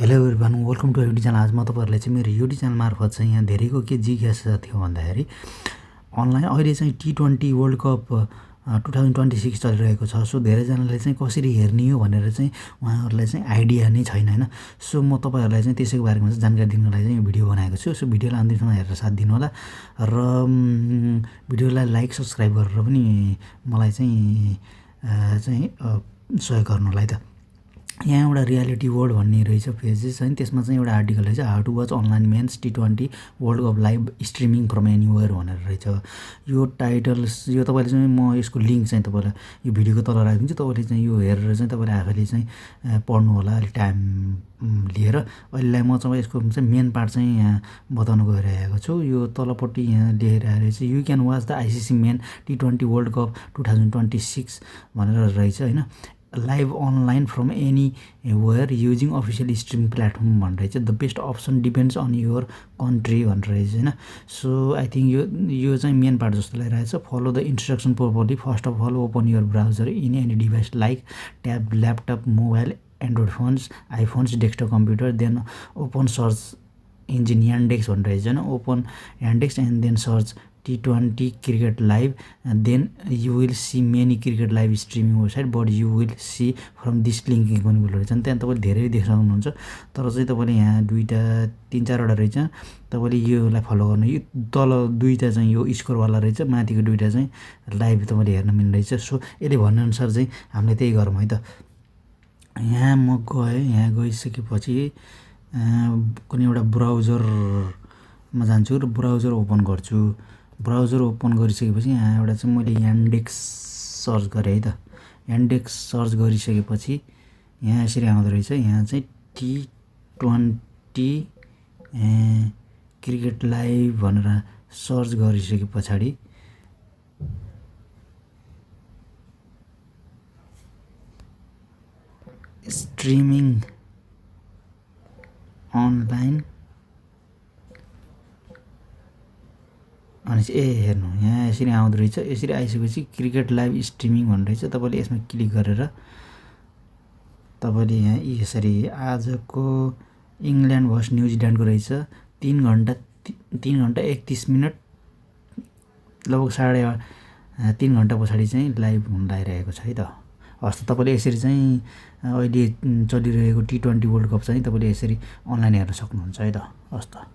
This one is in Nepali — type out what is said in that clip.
Hello everyone, welcome to YouTube channel. आज म तपाईँहरूलाई चाहिँ मेरो युट्युब च्यानल मार्फत चाहिँ यहाँ धेरैको के जिज्ञासा थियो भन्दाखेरि अनलाइन अहिले चाहिँ T20 वर्ल्ड कप 2026 चलिरहेको छ। सो धेरैजनाले चाहिँ कसरी हेर्ने हो भनेर चाहिँ उहाँहरूलाई चाहिँ आइडिया नै छैन होइन। सो म तपाईँहरूलाई चाहिँ त्यसैको बारेमा चाहिँ जानकारी दिनको लागि चाहिँ यो भिडियो बनाएको छु। सो भिडियोलाई अन्तिमसम्म हेरेर साथ दिनु होला र भिडियोलाई लाइक सब्सक्राइब गरेर पनि मलाई चाहिँ सहयोग गर्नुलाई त। यहाँ एउटा रियालिटी वर्ल्ड भन्ने रहेछ पेजेस होइन, त्यसमा चाहिँ एउटा आर्टिकल रहेछ, how to watch online men's T20 world cup live streaming from anywhere भनेर रहेछ। यो टाइटल यो तपाईँले चाहिँ म यसको लिङ्क चाहिँ तपाईँलाई यो भिडियोको तल राखिदिन्छु। तपाईँले चाहिँ यो हेरेर चाहिँ तपाईँले आफैले चाहिँ पढ्नु होला अलिक टाइम लिएर। अहिलेलाई म चाहिँ यसको चाहिँ मेन पार्ट चाहिँ यहाँ बताउन गइरहेको छु। यो तलपट्टि यहाँ लेखिरहेको रहेछ, you can watch the ICC men T20 world cup 2026 भनेर रहेछ होइन, live online from any using official streaming platform भनेर रहेछ। The best option depends on your country भनेर रहेछ होइन। सो आई थिङ्क यो चाहिँ मेन पार्ट जस्तो लागिरहेछ। Follow the instruction properly. First of all open your browser in any device like tab, laptop, mobile, Android phones, iPhones, desktop computer. Then open search engine Yandex भनेर रहेछ होइन, open Yandex and then search T20 cricket live. Then you will see many cricket live streaming website but you will see from this link पनि बोल्नु रहेछ। त्यहाँ तपाईँले धेरै देख्न सक्नुहुन्छ, तर चाहिँ तपाईँले यहाँ तिन चारवटा रहेछ, तपाईँले योलाई फलो गर्नु। यो तल दुईवटा चाहिँ यो स्कोरवाला रहेछ, माथिको दुईवटा चाहिँ लाइभ तपाईँले हेर्न मिल्ने रहेछ। सो यसले भन्नेअनुसार चाहिँ हामीले त्यही गरौँ है त। यहाँ म गएँ, यहाँ गइसकेपछि कुनै एउटा ब्राउजरमा जान्छु र ब्राउजर ओपन गर्छु। ब्राउजर ओपन गरिसकेपछि यहाँ एउटा चाहिँ मैले यान्डेक्स सर्च गरेँ है त। यान्डेक्स सर्च गरिसकेपछि यहाँ यसरी आउँदो रहेछ। यहाँ चाहिँ T20 क्रिकेट लाइभ भनेर सर्च गरिसके पछाडि स्ट्रिमिङ अनलाइन अनि हेर्नु यहाँ यसरी आउँदो रहेछ। यसरी आइसकेपछि क्रिकेट लाइभ स्ट्रिमिङ भन्ने रहेछ, तपाईँले यसमा क्लिक गरेर तपाईँले यहाँ यसरी आजको इङ्ल्यान्ड भर्स न्युजिल्यान्डको रहेछ 3 घन्टा 31 मिनट लगभग 3.5 घन्टा पछाडि चाहिँ लाइभ हुन लागिरहेको छ है त। हस् त, तपाईँले यसरी चाहिँ अहिले चलिरहेको T20 वर्ल्ड कप चाहिँ तपाईँले यसरी अनलाइन हेर्न सक्नुहुन्छ है त। हस् त।